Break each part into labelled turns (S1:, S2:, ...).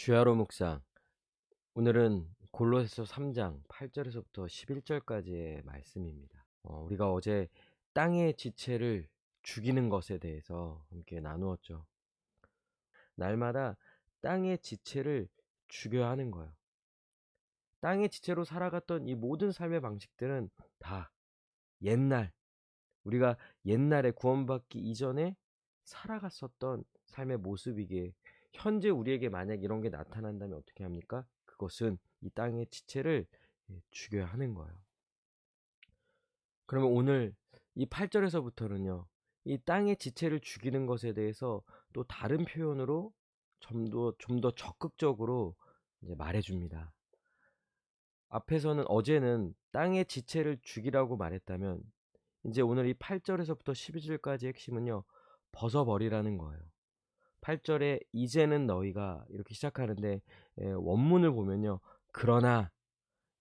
S1: 주야로 묵상. 오늘은 골로새서 3장 8 절에서부터 11 절까지의 말씀입니다. 우리가 어제 땅의 지체를 죽이는 것에 대해서 함께 나누었죠. 날마다 땅의 지체를 죽여야 하는 거예요. 땅의 지체로 살아갔던 이 모든 삶의 방식들은 다 옛날, 우리가 옛날에 구원받기 이전에 살아갔었던 삶의 모습이기에, 현재 우리에게 만약 이런 게 나타난다면 어떻게 합니까? 그것은 이 땅의 지체를 죽여야 하는 거예요. 그러면 오늘 이 8 절에서부터는요, 이 땅의 지체를 죽이는 것에 대해서 또 다른 표현으로 좀 더 적극적으로 이제 말해 줍니다. 앞에서는 어제는 땅의 지체를 죽이라고 말했다면, 인제 오늘 이 8 절에서부터 12 절까지의 핵심은요, 벗어버리라는 거예요. 8 절에 "이제는 너희가" 이렇게 시작하는데, 원문을 보면요, "그러나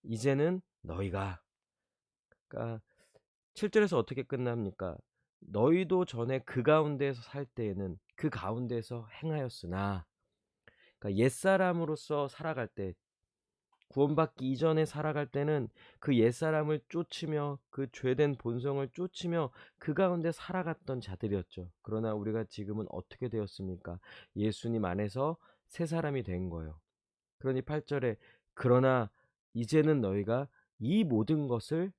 S1: 이제는 너희가", 그러니까 7 절에서 어떻게 끝납니까? "너희도 전에 그 가운데에서 살 때에는 그 가운데에서 행하였으나", 그러니까 옛사람으로서 살아갈 때, 구원받기 이전에 살아갈 때는 그 옛사람을 쫓으며 그 죄된 본성을 쫓으며 그 가운데 살아갔던 자들이었죠. 그러나 우리가 지금은 어떻게 되었습니까? 예수님 안에서 새 사람이 된 거예요. 그러니 8 절에 "그러나 이제는 너희가 이 모든 것을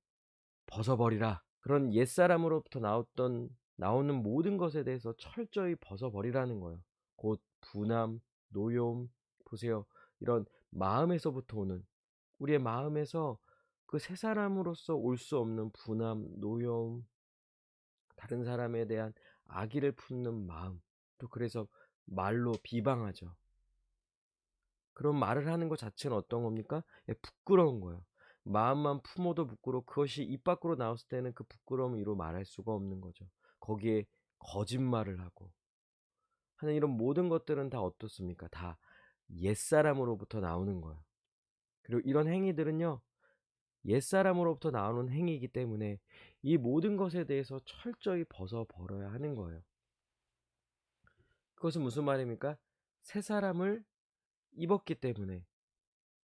S1: 벗어버리라." 그런 옛사람으로부터 나오는 모든 것에 대해서 철저히 벗어버리라는 거예요. 곧 분함, 노여움, 보세요. 이런 마음에서부터 오는, 우리의 마음에서 그 새 사람으로서 올 수 없는 분함, 노여움, 다른 사람에 대한 악의를 품는 마음, 또 그래서 말로 비방하죠. 그런 말을 하는 것 자체는 어떤 겁니까? 부끄러운 거예요. 마음만 품어도 부끄러워, 그것이 입 밖으로 나왔을 때는 그 부끄러움을 이루 말할 수가 없는 거죠. 거기에 거짓말을 하고 하는 이런 모든 것들은 다 어떻습니까? 다 옛사람으로부터 나오는 거예요. 그리고 이런 행위들은요, 옛사람으로부터 나오는 행위이기 때문에 이 모든 것에 대해서 철저히 벗어 버려야 하는 거예요. 그것은 무슨 말입니까? 새 사람을 입었기 때문에,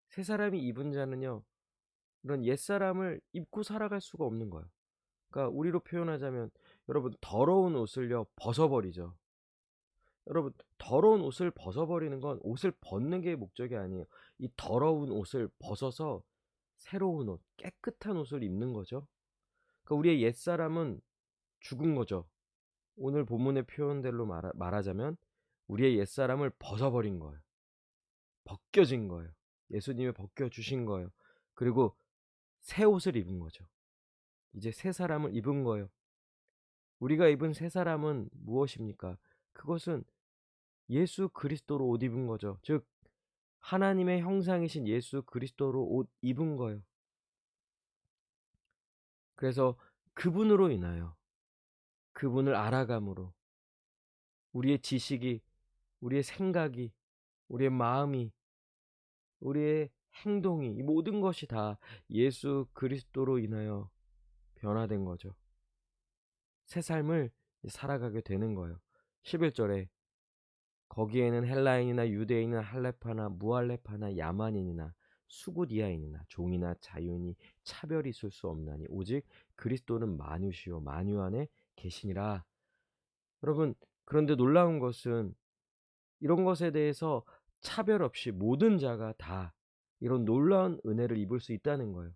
S1: 새 사람이 입은 자는요, 이런 옛사람을 입고 살아갈 수가 없는 거예요. 그러니까 우리로 표현하자면, 여러분 더러운 옷을요 벗어 버리죠. 여러분 더러운 옷을 벗어 버리는 건 옷을 벗는 게 목적이 아니에요. 이 더러운 옷을 벗어서 새로운 옷, 깨끗한 옷을 입는 거죠. 그러니까 우리의 옛사람은 죽은 거죠. 오늘 본문의 표현대로 말하자면 우리의 옛사람을 벗어버린 거예요. 벗겨진 거예요. 예수님이 벗겨주신 거예요. 그리고 새 옷을 입은 거죠. 이제 새 사람을 입은 거예요. 우리가 입은 새 사람은 무엇입니까? 그것은 예수 그리스도로 옷 입은 거죠. 즉 하나님의 형상이신 예수 그리스도로 옷 입은 거예요. 그래서 그분으로 인하여, 그분을 알아감으로 우리의 지식이, 우리의 생각이, 우리의 마음이, 우리의 행동이, 이 모든 것이 다 예수 그리스도로 인하여 변화된 거죠. 새 삶을 살아가게 되는 거예요. 11 절에 "거기에는 헬라인이나 유대인이나 할레파나 무할레파나 야만인이나 수구디아인이나 종이나 자유인이 차별이 있을 수 없나니 오직 그리스도는 만유시요 만유 안에 계시니라." 여러분, 그런데 놀라운 것은 이런 것에 대해서 차별 없이 모든 자가 다 이런 놀라운 은혜를 입을 수 있다는 거예요.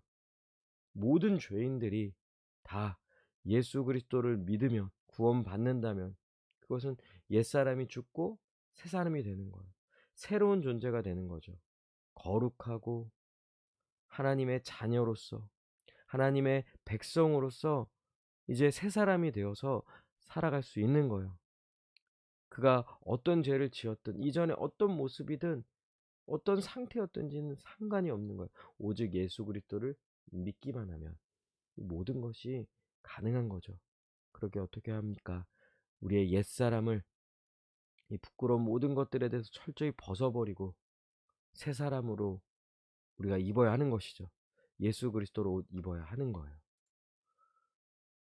S1: 모든 죄인들이 다 예수 그리스도를 믿으면, 구원받는다면, 그것은 옛사람이 죽고 새 사람이 되는 거예요. 새로운 존재가 되는 거죠. 거룩하고 하나님의 자녀로서, 하나님의 백성으로서 이제 새 사람이 되어서 살아갈 수 있는 거예요. 그가 어떤 죄를 지었든, 이전에 어떤 모습이든, 어떤 상태였든지는 상관이 없는 거예요. 오직 예수 그리스도를 믿기만 하면 이 모든 것이 가능한 거죠. 그러게 어떻게 합니까? 우리의 옛사람을, 이 부끄러운 모든 것들에 대해서 철저히 벗어버리고 새 사람으로 우리가 입어야 하는 것이죠. 예수 그리스도로 옷 입어야 하는 거예요.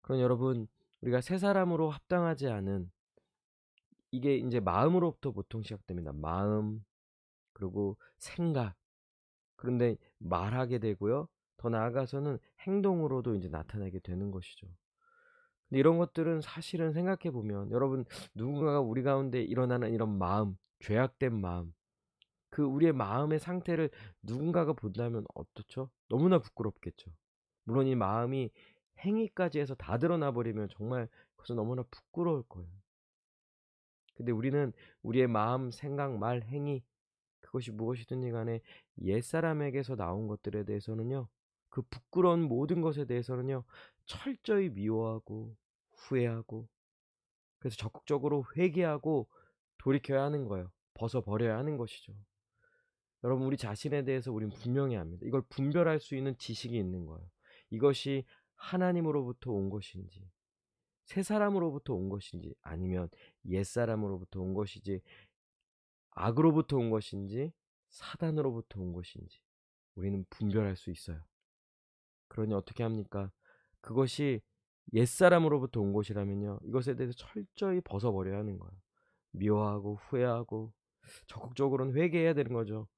S1: 그럼 여러분, 우리가 새 사람으로 합당하지 않은, 이게 인제 마음으로부터 보통 시작됩니다. 마음, 그리고 생각, 그런데 말하게 되고요. 더 나아가서는 행동으로도 인제 나타나게 되는 것이죠. 근데 이런 것들은 사실은 생각해 보면 여러분, 누군가가 우리 가운데 일어나는 이런 마음, 죄악된 마음, 그 우리의 마음의 상태를 누군가가 본다면 어떻죠? 너무나 부끄럽겠죠. 물론 이 마음이 행위까지 해서 다 드러나 버리면 정말 그것은 너무나 부끄러울 거예요. 근데 우리는 우리의 마음, 생각, 말, 행위, 그것이 무엇이든지 간에 옛사람에게서 나온 것들에 대해서는요, 그 부끄러운 모든 것에 대해서는요, 철저히 미워하고 후회하고, 그래서 적극적으로 회개하고 돌이켜야 하는 거예요. 벗어버려야 하는 것이죠. 여러분, 우리 자신에 대해서 우린 분명해야 합니다. 이걸 분별할 수 있는 지식이 있는 거예요. 이것이 하나님으로부터 온 것인지, 새 사람으로부터 온 것인지, 아니면 옛사람으로부터 온 것이지, 악으로부터 온 것인지, 사단으로부터 온 것인지 우리는 분별할 수 있어요. 그러니 어떻게 합니까? 그것이 옛사람으로부터 온 것이라면요, 이것에 대해서 철저히 벗어버려야 하는 거예요. 미워하고 후회하고 적극적으로는 회개해야 되는 거죠.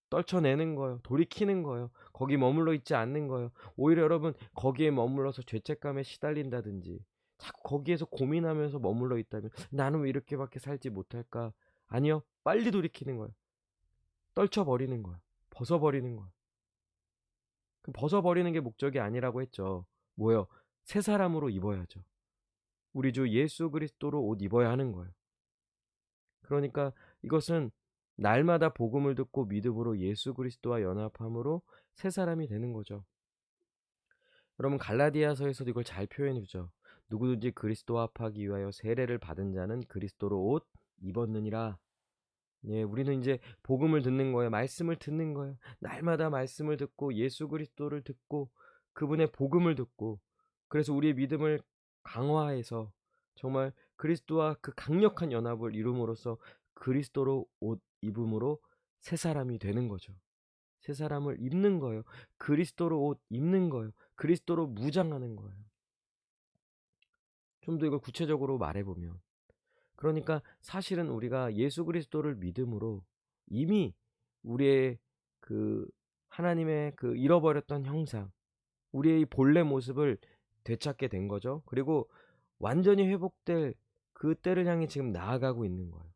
S1: 떨쳐내는 거예요. 돌이키는 거예요. 거기 머물러 있지 않는 거예요. 오히려 여러분, 거기에 머물러서 죄책감에 시달린다든지 자꾸 거기에서 고민하면서 머물러 있다면 '나는 왜 이렇게밖에 살지 못할까?' 아니요. 빨리 돌이키는 거예요. 떨쳐버리는 거예요. 벗어버리는 거예요. 그 벗어버리는 게 목적이 아니라고 했죠. 뭐요? 새 사람으로 입어야죠. 우리 주 예수 그리스도로 옷 입어야 하는 거예요. 그러니까 이것은 날마다 복음을 듣고 믿음으로 예수 그리스도와 연합함으로 새 사람이 되는 거죠. 여러분, 갈라디아서에서도 이걸 잘 표현해 주죠. 누구든지 그리스도와 합하기 위하여 세례를 받은 자는 그리스도로 옷 입었느니라. 예, 우리는 이제 복음을 듣는 거예요. 말씀을 듣는 거예요. 날마다 말씀을 듣고 예수 그리스도를 듣고 그분의 복음을 듣고, 그래서 우리의 믿음을 강화해서 정말 그리스도와 그 강력한 연합을 이룸으로써 그리스도로 옷 입음으로 새 사람이 되는 거죠. 새 사람을 입는 거예요. 그리스도로 옷 입는 거예요. 그리스도로 무장하는 거예요. 좀 더 이걸 구체적으로 말해 보면, 그러니까 사실은 우리가 예수 그리스도를 믿음으로 이미 우리의 그 하나님의 그 잃어버렸던 형상, 우리의 본래 모습을 되찾게 된 거죠. 그리고 완전히 회복될 그 때를 향해 지금 나아가고 있는 거예요.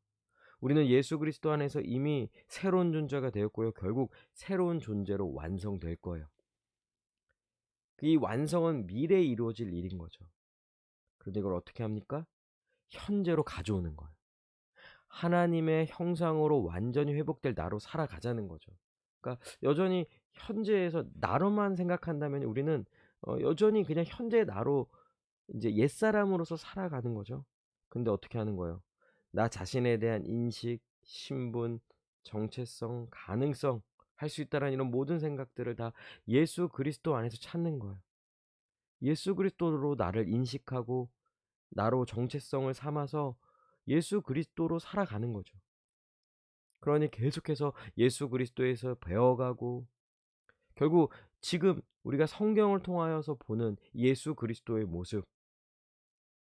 S1: 우리는 예수 그리스도 안에서 이미 새로운 존재가 되었고요. 결국 새로운 존재로 완성될 거예요. 이 완성은 미래에 이루어질 일인 거죠. 그런데 이걸 어떻게 합니까? 현재로 가져오는 거예요. 하나님의 형상으로 완전히 회복될 나로 살아가자는 거죠. 그러니까 여전히 현재에서 나로만 생각한다면 우리는 여전히 그냥 현재의 나로 인제 옛사람으로서 살아가는 거죠. 근데 어떻게 하는 거예요? 나 자신에 대한 인식, 신분, 정체성, 가능성, 할 수 있다라는 이런 모든 생각들을 다 예수 그리스도 안에서 찾는 거예요. 예수 그리스도로 나를 인식하고 나로 정체성을 삼아서 예수 그리스도로 살아가는 거죠. 그러니 계속해서 예수 그리스도에서 배워가고, 결국 지금 우리가 성경을 통하여서 보는 예수 그리스도의 모습,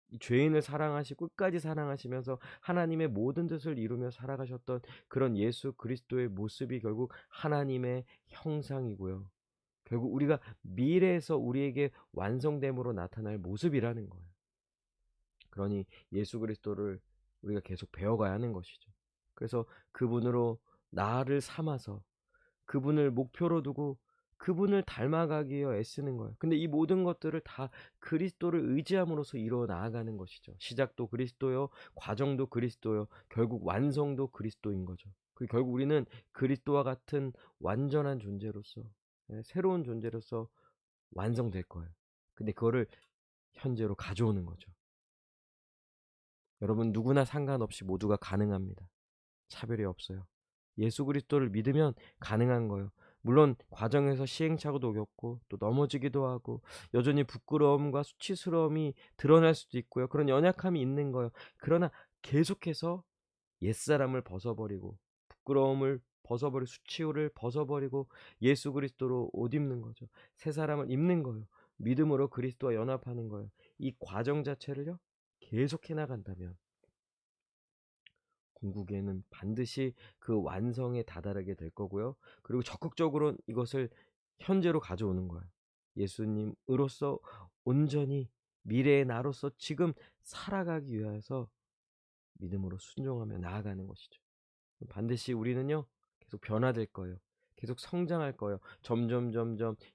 S1: 이 죄인을 사랑하시고 끝까지 사랑하시면서 하나님의 모든 뜻을 이루며 살아가셨던 그런 예수 그리스도의 모습이 결국 하나님의 형상이고요. 결국 우리가 미래에서 우리에게 완성됨으로 나타날 모습이라는 거예요. 그러니 예수 그리스도를 우리가 계속 배워가야 하는 것이죠. 그래서 그분으로 나를 삼아서 그분을 목표로 두고 그분을 닮아가기 위해 애쓰는 거예요. 근데 이 모든 것들을 다 그리스도를 의지함으로써 이루어 나아가는 것이죠. 시작도 그리스도요, 과정도 그리스도요, 결국 완성도 그리스도인 거죠. 그 결국 우리는 그리스도와 같은 완전한 존재로서, 예, 새로운 존재로서 완성될 거예요. 근데 그거를 현재로 가져오는 거죠. 여러분, 누구나 상관없이 모두가 가능합니다. 차별이 없어요. 예수 그리스도를 믿으면 가능한 거예요. 물론 과정에서 시행착오도 겪고 또 넘어지기도 하고 여전히 부끄러움과 수치스러움이 드러날 수도 있고요. 그런 연약함이 있는 거예요. 그러나 계속해서 옛사람을 벗어버리고 부끄러움을 벗어버리고 수치를 벗어버리고 예수 그리스도로 옷 입는 거죠. 새 사람을 입는 거예요. 믿음으로 그리스도와 연합하는 거예요. 이 과정 자체를요, 계속해 나간다면 궁극에는 반드시 그 완성에 다다르게 될 거고요. 그리고 적극적으로 이것을 현재로 가져오는 거예요. 예수님으로서 온전히 미래의 나로서 지금 살아가기 위해서 믿음으로 순종하며 나아가는 것이죠. 반드시 우리는요, 계속 변화될 거예요. 계속 성장할 거예요. 점점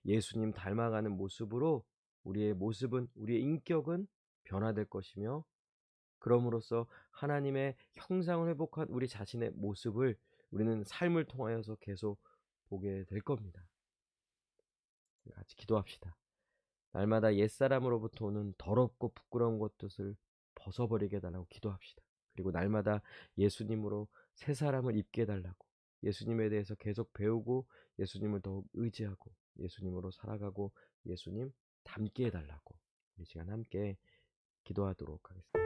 S1: 예수님 닮아가는 모습으로 우리의 모습은, 우리의 인격은 변화될 것이며, 그럼으로써 하나님의 형상을 회복한 우리 자신의 모습을 우리는 삶을 통하여서 계속 보게 될 겁니다. 우리 같이 기도합시다. 날마다 옛사람으로부터 오는 더럽고 부끄러운 것들을 벗어버리게 해달라고 기도합시다. 그리고 날마다 예수님으로 새 사람을 입게 해달라고, 예수님에 대해서 계속 배우고 예수님을 더욱 의지하고 예수님으로 살아가고 예수님 닮게 해달라고 이 시간 함께 기도하도록 하겠습니다.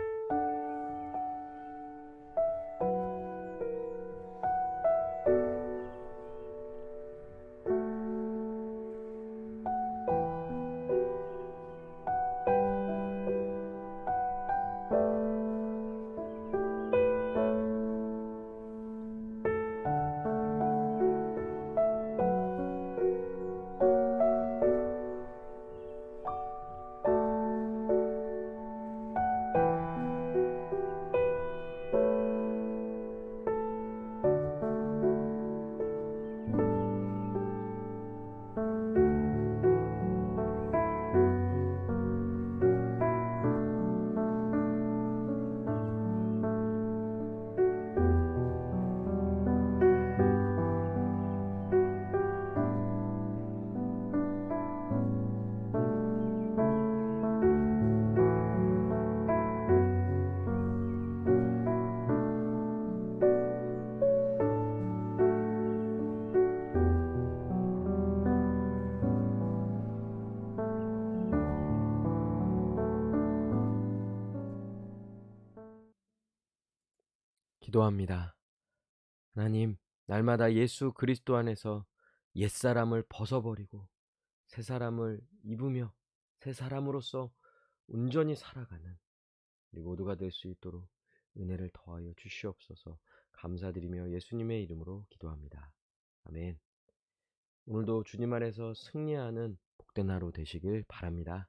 S1: 기도합니다. 하나님, 날마다 예수 그리스도 안에서 옛사람을 벗어버리고 새 사람을 입으며 새 사람으로서 온전히 살아가는 우리 모두가 될 수 있도록 은혜를 더하여 주시옵소서. 감사드리며 예수님의 이름으로 기도합니다. 아멘. 오늘도 주님 안에서 승리하는 복된 하루 되시길 바랍니다.